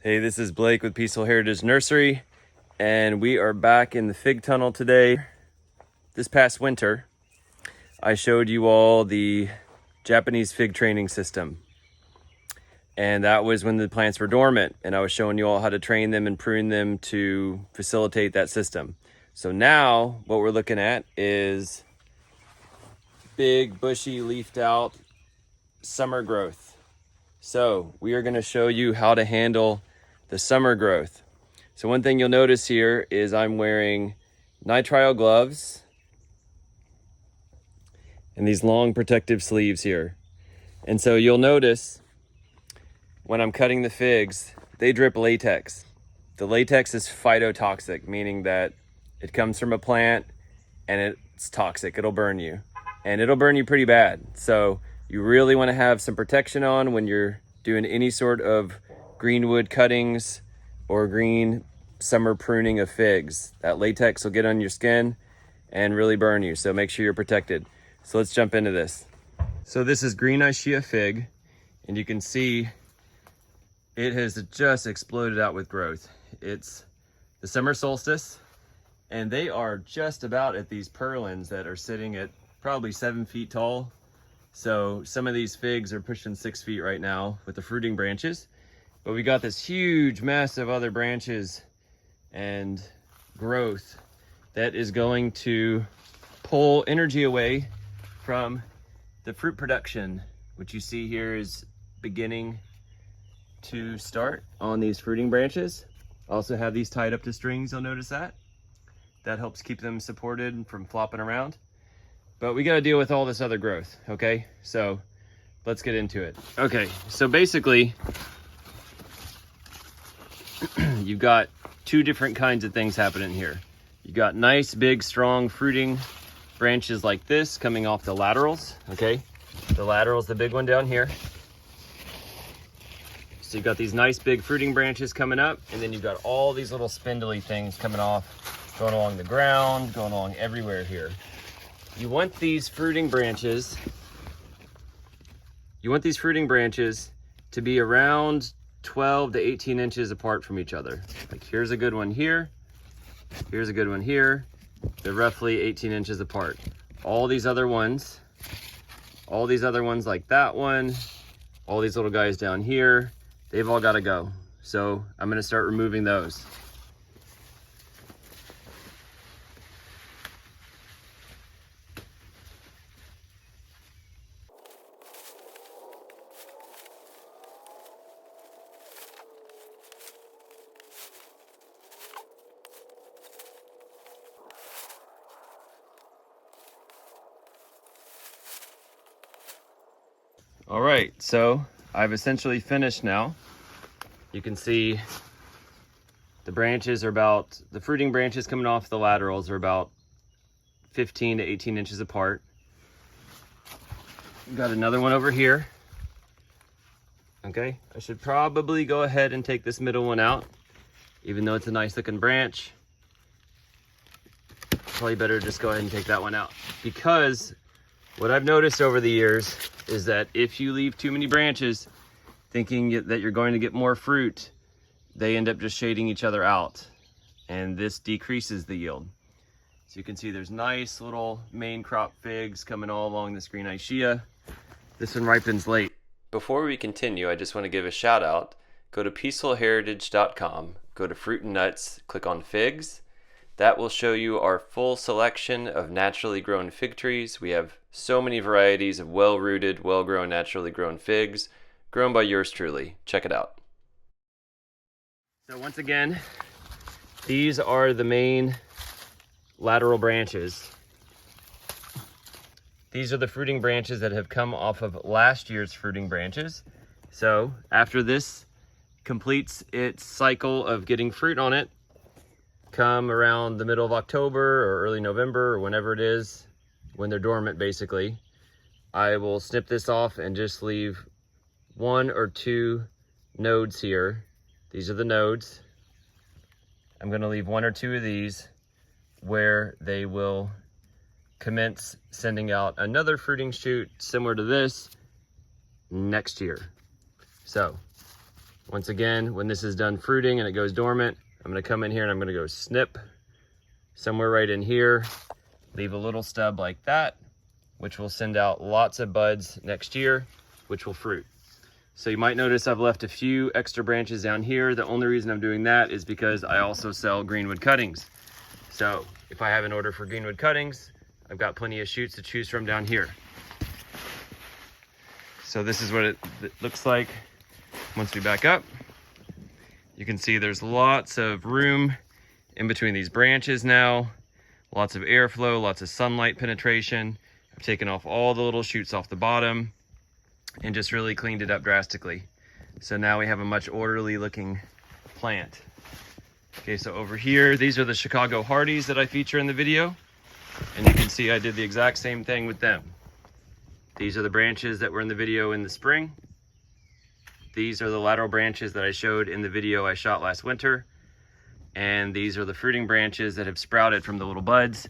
Hey, this is Blake with Peaceful Heritage Nursery, and we are back in the fig tunnel today. This past winter, I showed you all the Japanese fig training system, and that was when the plants were dormant, and I was showing you all how to train them and prune them to facilitate that system. So now what we're looking at is big, bushy, leafed out summer growth. So we are going to show you how to handle the summer growth. So one thing you'll notice here is I'm wearing nitrile gloves and these long protective sleeves here. And so you'll notice when I'm cutting the figs, they drip latex. The latex is phytotoxic, meaning that it comes from a plant and it's toxic. It'll burn you, and it'll burn you pretty bad. So you really want to have some protection on when you're doing any sort of greenwood cuttings or green summer pruning of figs. That latex will get on your skin and really burn you, so make sure you're protected. So let's jump into this. So this is green Ishia fig, and you can see it has just exploded out with growth. It's the summer solstice, and they are just about at these purlins that are sitting at probably 7 feet tall. So some of these figs are pushing 6 feet right now with the fruiting branches, but we got this huge, massive other branches and growth that is going to pull energy away from the fruit production, which you see here is beginning to start on these fruiting branches. Also have these tied up to strings, you'll notice that. That helps keep them supported from flopping around. But we got to deal with all this other growth, okay? So let's get into it. Okay, so basically, you've got two different kinds of things happening here. You got nice, big, strong fruiting branches like this coming off the laterals, okay? The lateral's the big one down here. So you've got these nice, big fruiting branches coming up, and then you've got all these little spindly things coming off, going along the ground, going along everywhere here. You want these fruiting branches, to be around 12 to 18 inches apart from each other. Like here's a good one here, here's a good one here. They're roughly 18 inches apart. All these other ones like that one, all these little guys down here, they've all got to go. So I'm going to start removing those. All right, so I've essentially finished now. You can see the branches are about, the fruiting branches coming off the laterals are about 15 to 18 inches apart. Got another one over here. Okay, I should probably go ahead and take this middle one out, even though it's a nice looking branch. Probably better just go ahead and take that one out, because what I've noticed over the years is that if you leave too many branches thinking that you're going to get more fruit, they end up just shading each other out, and this decreases the yield. So you can see there's nice little main crop figs coming all along this green Ishia. This one ripens late. Before we continue, I just want to give a shout out. Go to peacefulheritage.com, go to fruit and nuts, click on figs. That will show you our full selection of naturally grown fig trees. We have so many varieties of well-rooted, well-grown, naturally grown figs, grown by yours truly. Check it out. So once again, these are the main lateral branches. These are the fruiting branches that have come off of last year's fruiting branches. So after this completes its cycle of getting fruit on it, come around the middle of October or early November or whenever it is, when they're dormant basically, I will snip this off and just leave 1 or 2 nodes here. These are the nodes. I'm going to leave 1 or 2 of these where they will commence sending out another fruiting shoot similar to this next year. So Once again, when this is done fruiting and it goes dormant, I'm gonna come in here and I'm gonna go snip somewhere right in here, leave a little stub like that, which will send out lots of buds next year, which will fruit. So you might notice I've left a few extra branches down here. The only reason I'm doing that is because I also sell greenwood cuttings. So if I have an order for greenwood cuttings, I've got plenty of shoots to choose from down here. So this is what it looks like once we back up. You can see there's lots of room in between these branches now, lots of airflow, lots of sunlight penetration. I've taken off all the little shoots off the bottom and just really cleaned it up drastically. So now we have a much orderly looking plant. Okay, so over here, these are the Chicago Hardies that I feature in the video. And you can see I did the exact same thing with them. These are the branches that were in the video in the spring. These are the lateral branches that I showed in the video I shot last winter. And these are the fruiting branches that have sprouted from the little buds.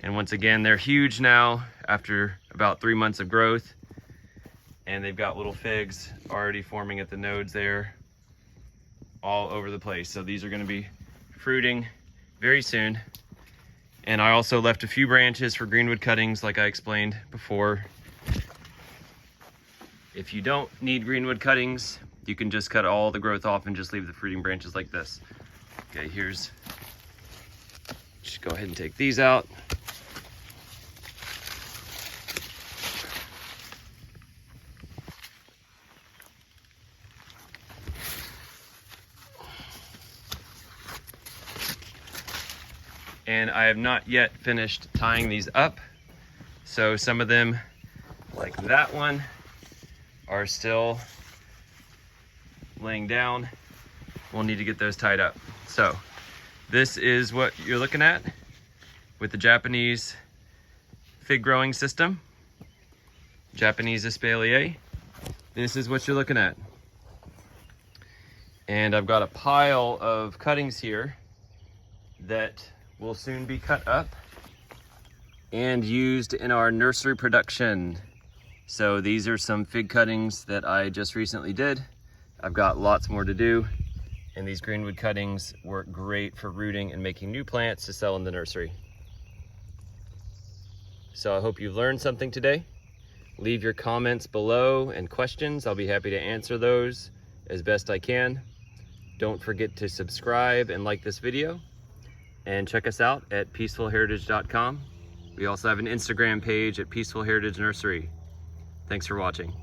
And once again, they're huge now after about 3 months of growth. And they've got little figs already forming at the nodes there all over the place. So these are gonna be fruiting very soon. And I also left a few branches for greenwood cuttings like I explained before. If you don't need greenwood cuttings, you can just cut all the growth off and just leave the fruiting branches like this. Okay, just go ahead and take these out. And I have not yet finished tying these up. So some of them, like that one, are still laying down. We'll need to get those tied up. So this is what you're looking at with the Japanese Fig growing system, Japanese Espalier. This is what you're looking at. And I've got a pile of cuttings here that will soon be cut up and used in our nursery production. So these are some fig cuttings that I just recently did. I've got lots more to do, and these greenwood cuttings work great for rooting and making new plants to sell in the nursery. So I hope you've learned something today. Leave your comments below and questions. I'll be happy to answer those as best I can. Don't forget to subscribe and like this video. And check us out at peacefulheritage.com. We also have an Instagram page at Peaceful Heritage Nursery. Thanks for watching.